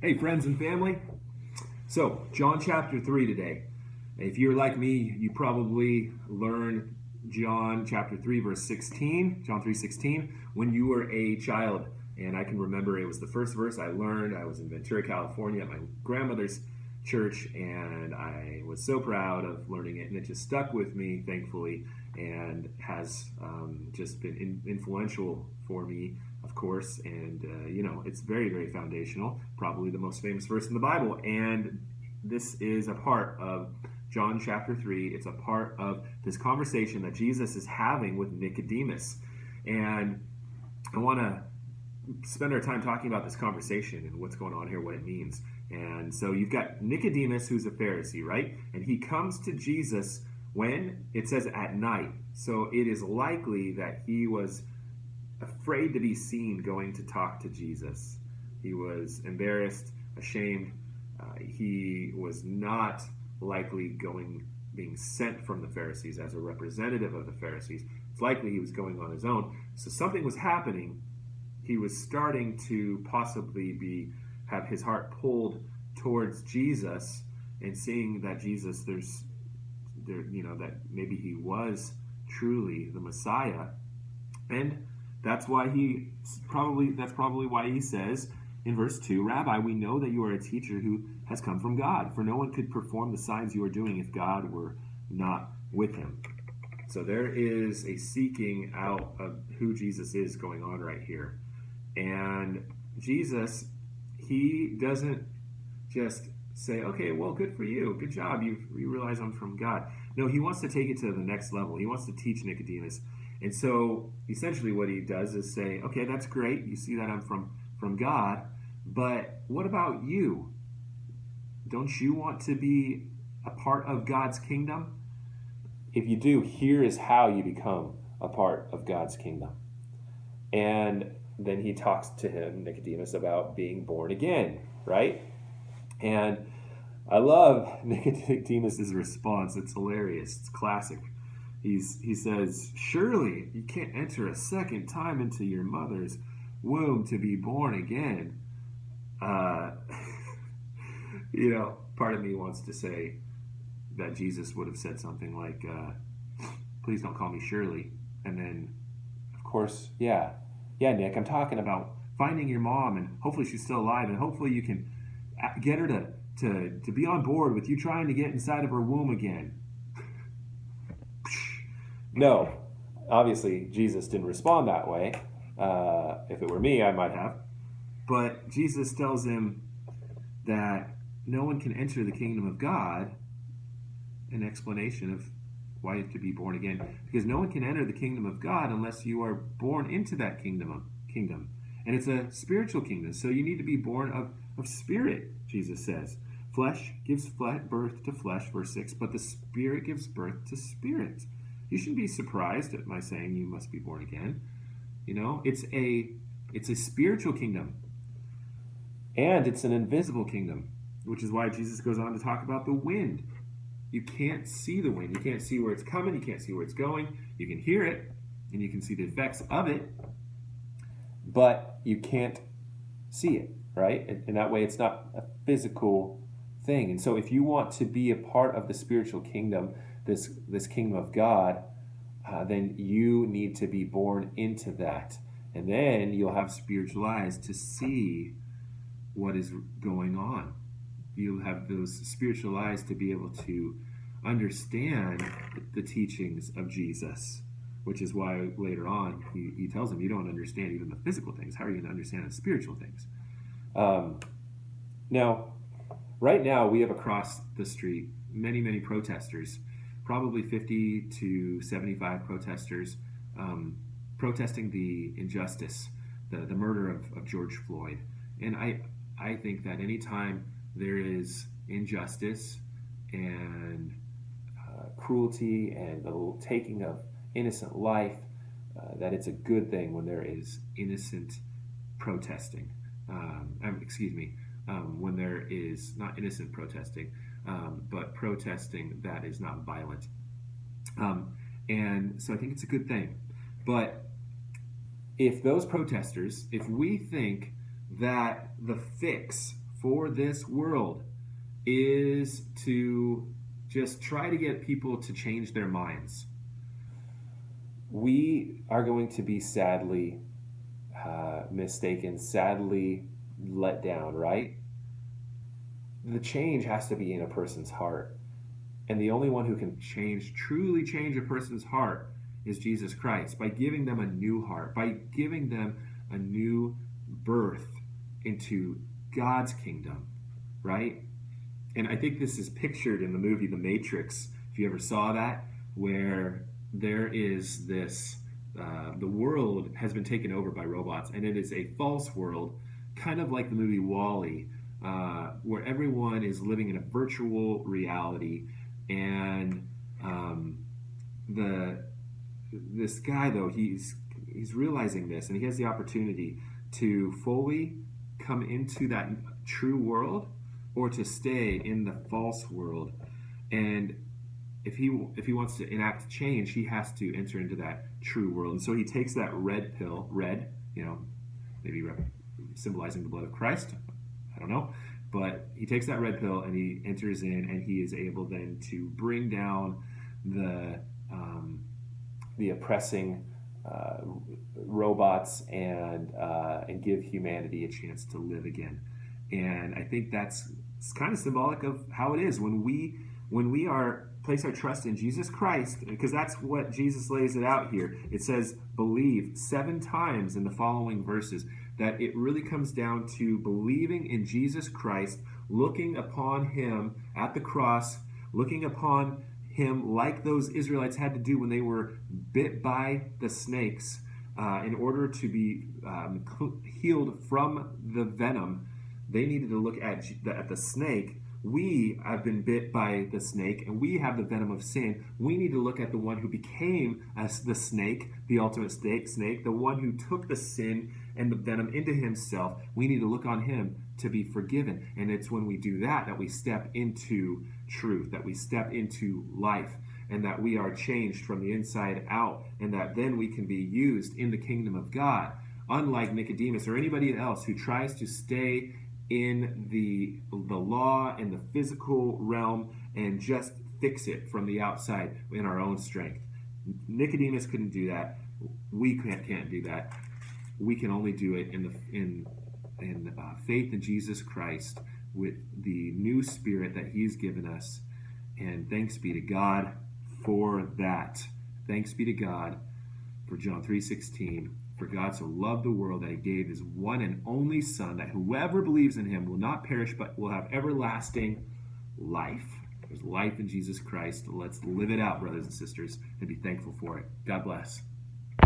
Hey, friends and family. So, John chapter 3 today. If you're like me, you probably learned John chapter 3, verse 16, John 3:16, when you were a child. And I can remember it was the first verse I learned. I was in Ventura, California at my grandmother's church, and I was so proud of learning it. And it just stuck with me, thankfully, and has just been influential for me, of course. And, it's very, very foundational, probably the most famous verse in the Bible. And this is a part of John chapter 3. It's a part of this conversation that Jesus is having with Nicodemus. And I want to spend our time talking about this conversation and what's going on here, what it means. And so you've got Nicodemus, who's a Pharisee, right? And he comes to Jesus when? It says at night. So it is likely that he was afraid to be seen going to talk to Jesus. He was embarrassed, ashamed. He was not likely being sent from the Pharisees as a representative of the Pharisees. It's likely he was going on his own. So something was happening. He was starting to possibly have his heart pulled towards Jesus, and seeing that Jesus, that maybe he was truly the Messiah. And that's probably why he says in verse 2, Rabbi, we know that you are a teacher who has come from God, for no one could perform the signs you are doing if God were not with him. So there is a seeking out of who Jesus is going on right here. And Jesus, he doesn't just say, okay, well, good for you. Good job. You realize I'm from God. No, he wants to take it to the next level. He wants to teach Nicodemus. And so essentially what he does is say, okay, that's great. You see that I'm from God, but what about you? Don't you want to be a part of God's kingdom? If you do, here is how you become a part of God's kingdom. And then he talks to him, Nicodemus, about being born again, right? And I love Nicodemus' response. It's hilarious. It's classic. He says, surely you can't enter a second time into your mother's womb to be born again. Part of me wants to say that Jesus would have said something like, please don't call me Shirley. And then, of course, yeah, Nick, I'm talking about finding your mom, and hopefully she's still alive, and hopefully you can get her to be on board with you trying to get inside of her womb again. No, obviously Jesus didn't respond that way. If it were me, I might have. But Jesus tells him that no one can enter the kingdom of God, an explanation of why you have to be born again, because no one can enter the kingdom of God unless you are born into that kingdom. And it's a spiritual kingdom, so you need to be born of spirit, Jesus says. Flesh gives birth to flesh, verse 6, but the spirit gives birth to spirit. You shouldn't be surprised at my saying you must be born again. It's a spiritual kingdom. And it's an invisible kingdom, which is why Jesus goes on to talk about the wind. You can't see the wind. You can't see where it's coming. You can't see where it's going. You can hear it, and you can see the effects of it, but you can't see it, right? And that way it's not a physical thing. And so if you want to be a part of the spiritual kingdom, this kingdom of God, then you need to be born into that. And then you'll have spiritual eyes to see what is going on. You'll have those spiritual eyes to be able to understand the teachings of Jesus, which is why later on he tells him, you don't understand even the physical things. How are you going to understand the spiritual things? Now, right now we have across the street many, many protesters, probably 50 to 75 protesters, protesting the injustice, the murder of George Floyd. And I think that anytime there is injustice and cruelty and the taking of innocent life, that it's a good thing when there is innocent protesting. When there is not innocent protesting, but protesting that is not violent. And so I think it's a good thing. But if those protesters, if we think that the fix for this world is to just try to get people to change their minds. We are going to be sadly mistaken, sadly let down, right? The change has to be in a person's heart. And the only one who can truly change a person's heart is Jesus Christ, by giving them a new heart, by giving them a new birth into God's kingdom, right? And I think this is pictured in the movie The Matrix, if you ever saw that, where there is this, the world has been taken over by robots, and it is a false world, kind of like the movie WALL-E, where everyone is living in a virtual reality, and this guy, though, he's realizing this, and he has the opportunity to fully come into that true world or to stay in the false world. And if he wants to enact change, he has to enter into that true world. And so he takes that red pill, maybe symbolizing the blood of Christ, I don't know, but he takes that red pill and he enters in, and he is able then to bring down the oppressing robots and give humanity a chance to live again. And I think it's kind of symbolic of how it is when we place our trust in Jesus Christ, because that's what Jesus lays it out here. It says believe 7 times in the following verses, that it really comes down to believing in Jesus Christ, looking upon him at the cross, looking upon him like those Israelites had to do when they were bit by the snakes, in order to be healed from the venom. They needed to look at the snake. We have been bit by the snake, and we have the venom of sin. We need to look at the one who became the snake, the ultimate snake, the one who took the sin and the venom into himself. We need to look on him to be forgiven. And it's when we do that we step into truth, that we step into life, and that we are changed from the inside out, and that then we can be used in the kingdom of God. Unlike Nicodemus or anybody else who tries to stay in the law and the physical realm and just fix it from the outside in our own strength. Nicodemus couldn't do that. We can't do that. We can only do it in faith in Jesus Christ, with the new spirit that he's given us. And thanks be to God for that. Thanks be to God for John 3:16. For God so loved the world that he gave his one and only Son, that whoever believes in him will not perish but will have everlasting life. There's life in Jesus Christ. Let's live it out, brothers and sisters, and be thankful for it. God bless.